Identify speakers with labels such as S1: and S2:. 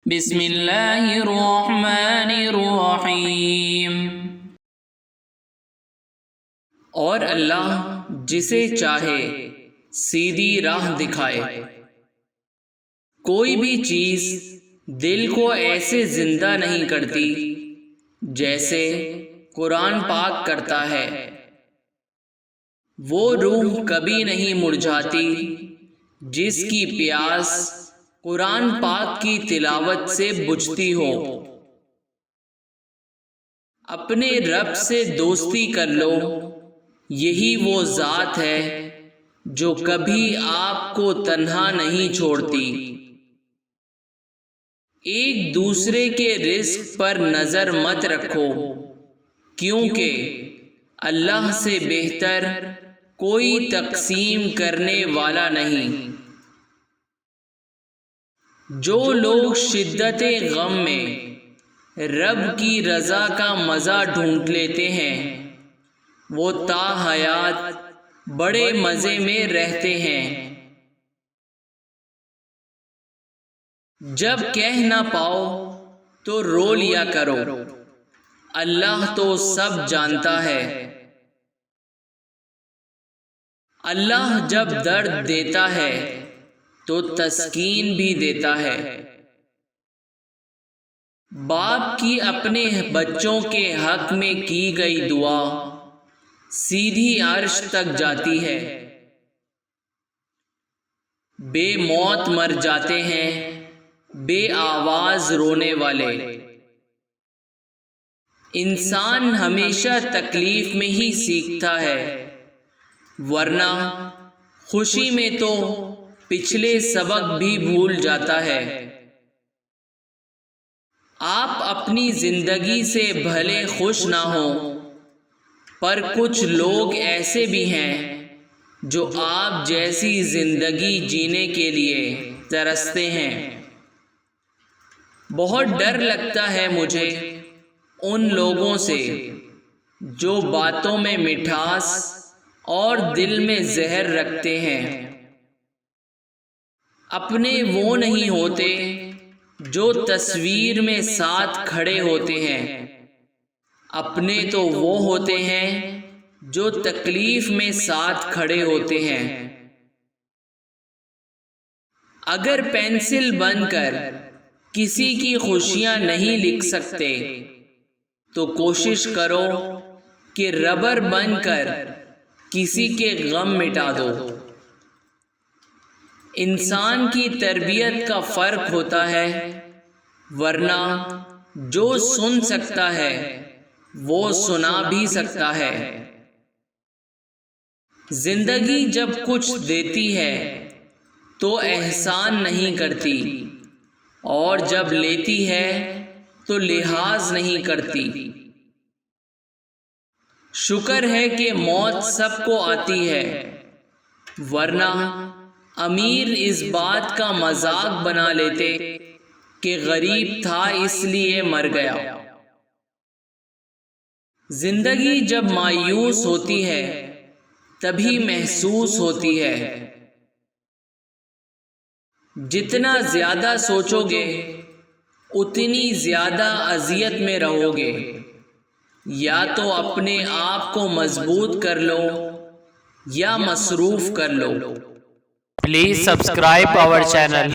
S1: بسم اللہ الرحمن الرحیم۔ اور اللہ جسے چاہے سیدھی راہ دکھائے۔ کوئی بھی چیز دل کو ایسے زندہ نہیں کرتی جیسے قرآن پاک کرتا ہے۔ وہ روح کبھی نہیں مرجھاتی جس کی پیاس قرآن پاک کی تلاوت سے بجھتی ہو۔ اپنے رب سے دوستی کر لو، یہی وہ ذات ہے جو کبھی آپ کو تنہا نہیں چھوڑتی۔ ایک دوسرے کے رزق پر نظر مت رکھو، کیونکہ اللہ سے بہتر کوئی تقسیم کرنے والا نہیں۔ جو لوگ شدت غم میں رب کی رضا کا مزہ ڈھونڈ لیتے ہیں، وہ تا حیات بڑے مزے میں رہتے ہیں۔ جب کہہ نہ پاؤ تو رو لیا کرو، اللہ تو سب جانتا ہے۔ اللہ جب درد دیتا ہے تو تسکین بھی دیتا ہے۔ باپ کی اپنے بچوں کے حق میں کی گئی دعا سیدھی عرش تک جاتی ہے۔ بے موت مر جاتے ہیں بے آواز رونے والے۔ انسان ہمیشہ تکلیف میں ہی سیکھتا ہے، ورنہ خوشی میں تو پچھلے سبق بھی بھول جاتا ہے۔ آپ اپنی زندگی سے بھلے خوش نہ ہوں، پر کچھ لوگ ایسے بھی ہیں جو آپ جیسی زندگی جینے کے لیے ترستے ہیں۔ بہت ڈر لگتا ہے مجھے ان لوگوں سے جو باتوں میں مٹھاس اور دل میں زہر رکھتے ہیں۔ اپنے وہ نہیں ہوتے جو تصویر میں ساتھ کھڑے ہوتے ہیں، اپنے تو وہ ہوتے ہیں جو تکلیف میں ساتھ کھڑے ہوتے ہیں۔ اگر پینسل بن کر کسی کی خوشیاں نہیں لکھ سکتے تو کوشش کرو کہ ربر بن کر کسی کے غم مٹا دو۔ انسان کی تربیت کا فرق ہوتا ہے، ورنہ جو سن سکتا ہے وہ سنا بھی سکتا ہے۔ زندگی جب کچھ دیتی ہے تو احسان نہیں کرتی، اور جب لیتی ہے تو لحاظ نہیں کرتی۔ شکر ہے کہ موت سب کو آتی ہے، ورنہ امیر اس بات کا مذاق بنا لیتے کہ غریب تھا اس لیے مر گیا۔ زندگی جب مایوس ہوتی ہے تبھی محسوس ہوتی ہے۔ جتنا زیادہ سوچو گے اتنی زیادہ اذیت میں رہو گے۔ یا تو اپنے آپ کو مضبوط کر لو یا مصروف کر لو۔
S2: Please subscribe our channel.